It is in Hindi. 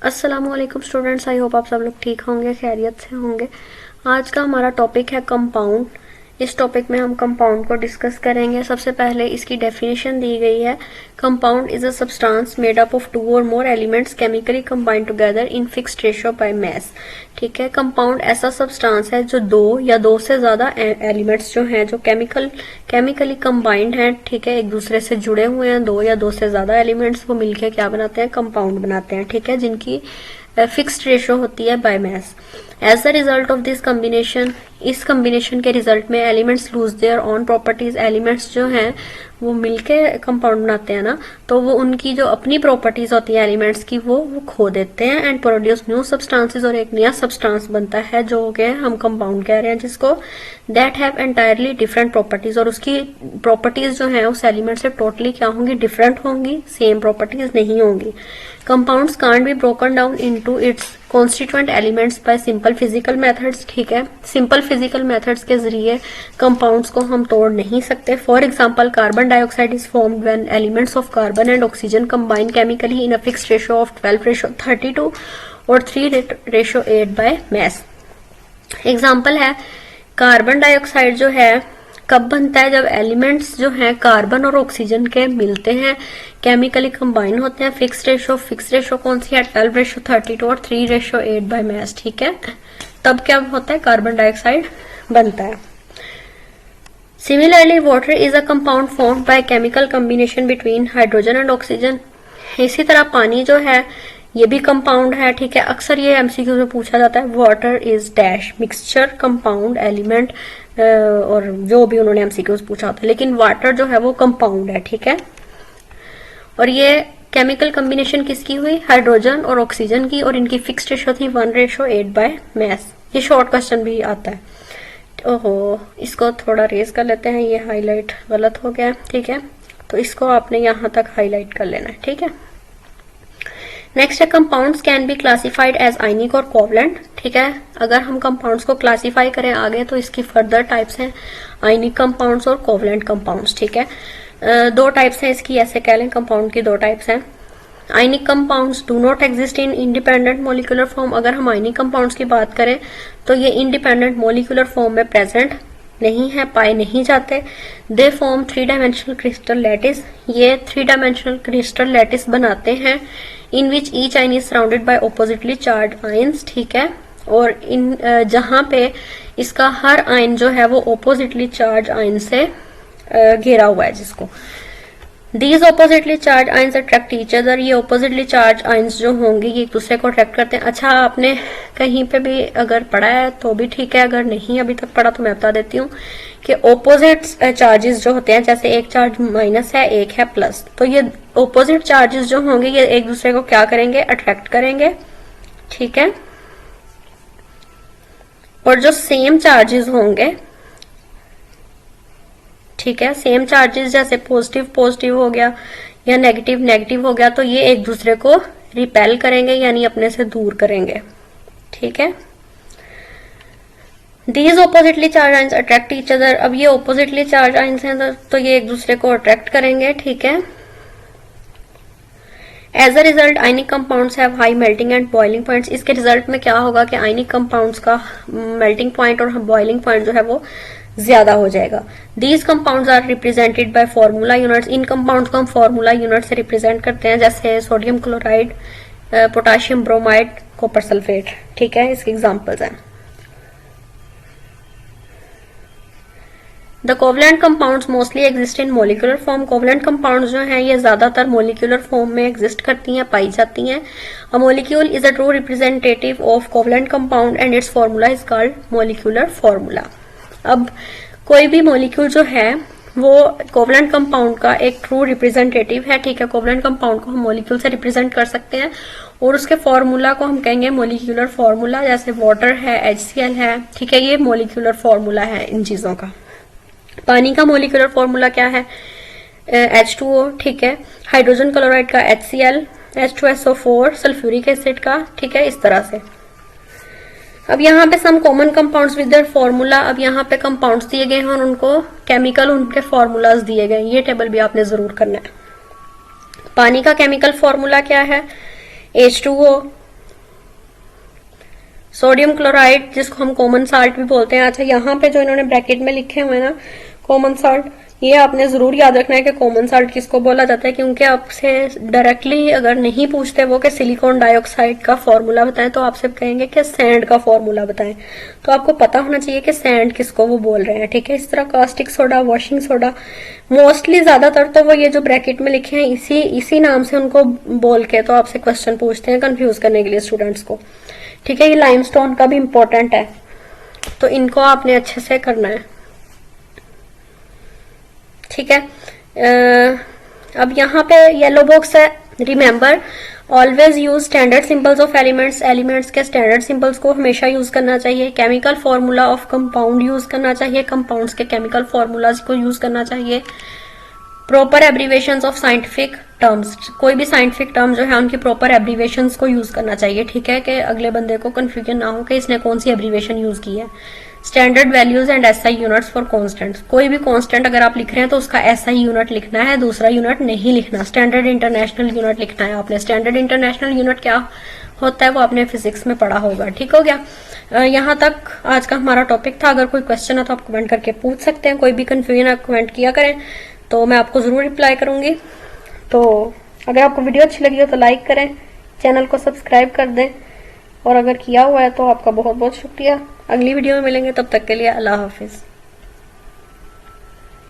अस्सलामुअलैकुम स्टूडेंट्स, आई होप आप सब लोग ठीक होंगे, खैरियत से होंगे। आज का हमारा टॉपिक है कंपाउंड। इस टॉपिक में हम कंपाउंड को डिस्कस करेंगे। सबसे पहले इसकी डेफिनेशन दी गई है। Compound is a substance made up of 2 और more elements chemically combined together in fixed ratio by mass. ठीक है, कंपाउंड ऐसा सब्सटेंस है जो 2 या 2 से ज्यादा एलिमेंट्स जो हैं जो केमिकली कंबाइंड हैं, ठीक है, एक दूसरे से जुड़े हुए हैं। 2 या 2 से ज्यादा एलिमेंट्स वो मिलकर क्या बनाते हैं, कंपाउंड बनाते हैं। ठीक है, जिनकी फिक्स्ड रेशियो होती है by mass. As a result of this combination, इस कॉम्बिनेशन के रिजल्ट में elements lose their own properties. Elements जो हैं वो मिलके कंपाउंड बनाते हैं ना, तो वो उनकी जो अपनी प्रॉपर्टीज होती है एलिमेंट्स की वो खो देते हैं एंड प्रोड्यूस न्यू सब्सटेंसेस, और एक नया सब्सटेंस बनता है जो कि हम कंपाउंड कह रहे हैं, जिसको that have entirely different properties. और उसकी प्रॉपर्टीज जो है उस एलिमेंट से टोटली क्या होंगी, डिफरेंट होंगी, सेम प्रॉपर्टीज नहीं होंगी। Compounds can't be broken down into its constituent elements bye simple physical methods. ठीक है, सिंपल फिजिकल मेथड्स के जरिए कंपाउंड्स को हम तोड़ नहीं सकते। For example, carbon dioxide is formed when elements of carbon and oxygen combine chemically in a fixed ratio of 12:32 और 3:8 बाय मास। एग्जांपल है, कार्बन डाइऑक्साइड जो है कब बनता है, जब एलिमेंट्स जो हैं कार्बन और ऑक्सीजन के मिलते हैं, केमिकली कंबाइन होते हैं। फिक्स्ड रेशो कौन सी है, 12:32 और 3:8 बाय मास। ठीक है, तब क्या होता है, कार्बन डाइऑक्साइड बनता है। Similarly, water is a compound formed by chemical combination between hydrogen and oxygen. इसी तरह पानी जो है ये भी कंपाउंड है। ठीक है, अक्सर ये एमसीक्यू में पूछा जाता है, water is dash mixture compound element, और जो भी उन्होंने एमसीक्यूज पूछा होता है, लेकिन वाटर जो है वो कंपाउंड है। ठीक है, और ये केमिकल कॉम्बिनेशन किसकी हुई, हाइड्रोजन और ऑक्सीजन की, और इनकी फिक्स्ड रेशियो थी 1:8 बाय मास। ये शॉर्ट क्वेश्चन भी आता है। ओहो, इसको थोड़ा रेज कर लेते हैं, ये हाईलाइट गलत हो गया। ठीक है, तो इसको आपने यहां तक हाईलाइट कर लेना है। ठीक है, नेक्स्ट है, compounds can be classified as ionic और कोवलेंट। ठीक है, अगर हम कंपाउंड्स को क्लासिफाई करें आगे तो इसकी फर्दर टाइप्स हैं, आयनिक कंपाउंड्स और कोवलेंट कंपाउंड्स। ठीक है, 2 टाइप्स हैं इसकी, ऐसे कह लें, कंपाउंड की 2 टाइप्स हैं। Ionic compounds do not exist in independent molecular form. अगर हम आयनिक कंपाउंड्स की बात करें तो ये इंडिपेंडेंट मोलिकुलर फॉर्म में प्रेजेंट नहीं है, पाए नहीं जाते। They form 3 dimensional crystal lattice. ये 3 डायमेंशनल क्रिस्टल लैटिस बनाते हैं, in which each ion is surrounded by oppositely charge ions. ठीक है, और इन जहां पे इसका हर आयन जो है वो ऑपोजिटली चार्ज आयन से घेरा हुआ है, जिसको these oppositely charge ions attract each other. ये ऑपोजिटली चार्ज आयंस जो होंगे ये एक दूसरे को अट्रैक्ट करते हैं। अच्छा, आपने कहीं पे भी अगर पढ़ा है तो भी ठीक है, अगर नहीं अभी तक पढ़ा तो मैं बता देती हूँ कि ऑपोजिट चार्जेस जो होते हैं, जैसे एक चार्ज माइनस है, एक है प्लस, तो ये ऑपोजिट चार्जेस जो होंगे ये एक दूसरे को क्या करेंगे, अट्रैक्ट करेंगे। ठीक है, और जो सेम चार्जेस होंगे, ठीक है, सेम चार्जेस जैसे पॉजिटिव हो गया या नेगेटिव हो गया, तो ये एक दूसरे को रिपेल करेंगे, यानी अपने से दूर करेंगे। ठीक है, these oppositely charge ions attract each other. अब ये ऑपोजिटली चार्ज आयंस हैं तो ये एक दूसरे को अट्रैक्ट करेंगे। ठीक है, as a result ionic compounds have high melting and boiling points. इसके रिजल्ट में क्या होगा कि आयनिक कंपाउंड्स का मेल्टिंग पॉइंट और बॉइलिंग पॉइंट जो है वो ज्यादा हो जाएगा। These compounds are represented by formula units. इन कंपाउंड्स को हम फॉर्मूला यूनिट से रिप्रेजेंट करते हैं, जैसे sodium chloride, potassium bromide, copper sulphate. ठीक है, इसके एग्जांपल्स हैं। The covalent compounds mostly exist in molecular form. Covalent compounds जो हैं ये ज्यादातर मोलिकुलर फॉर्म में एग्जिस्ट करती हैं, पाई जाती हैं। अ molecule is a true representative of covalent compound and it's formula is called molecular formula. अब कोई भी मॉलिक्यूल जो है वो कोवलेंट कंपाउंड का एक ट्रू रिप्रेजेंटेटिव है। ठीक है, कोवलेंट कंपाउंड को हम मॉलिक्यूल से रिप्रेजेंट कर सकते हैं और उसके फॉर्मूला को हम कहेंगे मोलिकुलर फॉर्मूला। जैसे वाटर है, HCl है। ठीक है, ये मोलिकुलर फॉर्मूला है इन चीजों का। पानी का मोलिकुलर फॉर्मूला क्या है, H2O। ठीक है, हाइड्रोजन क्लोराइड का HCl, H2SO4, सल्फ्यूरिक एसिड का। ठीक है, इस तरह से। अब यहाँ पे some common compounds with their formula. अब यहाँ पे कंपाउंड्स दिए गए हैं और उनको केमिकल उनके फॉर्मूलाज दिए गए। ये टेबल भी आपने जरूर करना है। पानी का केमिकल फॉर्मूला क्या है, H2O। सोडियम क्लोराइड जिसको हम कॉमन साल्ट भी बोलते हैं। अच्छा, यहाँ पे जो इन्होंने ब्रैकेट में लिखे हुए हैं ना कॉमन साल्ट, ये आपने जरूर याद रखना है कि कॉमन साल्ट किसको बोला जाता है, क्योंकि आपसे डायरेक्टली अगर नहीं पूछते वो कि सिलिकॉन डाइऑक्साइड का फॉर्मूला बताएं तो आपसे कहेंगे कि सैंड का फॉर्मूला बताएं, तो आपको पता होना चाहिए कि सैंड किसको वो बोल रहे हैं। ठीक है, इस तरह caustic soda, washing soda, mostly ज्यादातर तो वो ये जो ब्रैकेट में लिखे हैं इसी नाम से उनको बोल के तो आपसे क्वेश्चन पूछते हैं कंफ्यूज करने के लिए स्टूडेंट्स को। ठीक है, ये लाइमस्टोन का भी इंपॉर्टेंट है, तो इनको आपने अच्छे से करना है। ठीक है, अब यहाँ पे येलो बॉक्स है, remember always use standard symbols of elements, elements के स्टैंडर्ड सिंबल्स को हमेशा यूज करना चाहिए। Chemical formula of compound use करना चाहिए, कंपाउंड्स के केमिकल फॉर्मूलाज को यूज करना चाहिए। Proper abbreviations of scientific terms, कोई भी साइंटिफिक टर्म जो है उनकी प्रॉपर एब्रीवेशंस को यूज करना चाहिए। ठीक है, कि अगले बंदे को कंफ्यूजन ना हो कि इसने कौन सी एब्रीवेशन यूज की है। Standard values and SI units for constants, कोई भी कांस्टेंट अगर आप लिख रहे हैं तो उसका एसआई यूनिट लिखना है, दूसरा यूनिट नहीं लिखना। स्टैंडर्ड इंटरनेशनल यूनिट लिखना है आपने। स्टैंडर्ड इंटरनेशनल यूनिट क्या होता है वो आपने फिजिक्स में पढ़ा होगा। ठीक हो गया, यहाँ तक आज का हमारा टॉपिक था। अगर कोई क्वेश्चन है तो आप कमेंट करके पूछ सकते हैं, कोई भी कंफ्यूजन है कमेंट किया करें तो मैं आपको जरूर रिप्लाई करूंगी। तो अगर आपको वीडियो अच्छी लगी हो तो लाइक करें, चैनल को सब्सक्राइब कर दें, और अगर किया हुआ है तो आपका बहुत बहुत शुक्रिया। अगली वीडियो में मिलेंगे, तब तक के लिए अल्लाह हाफिज।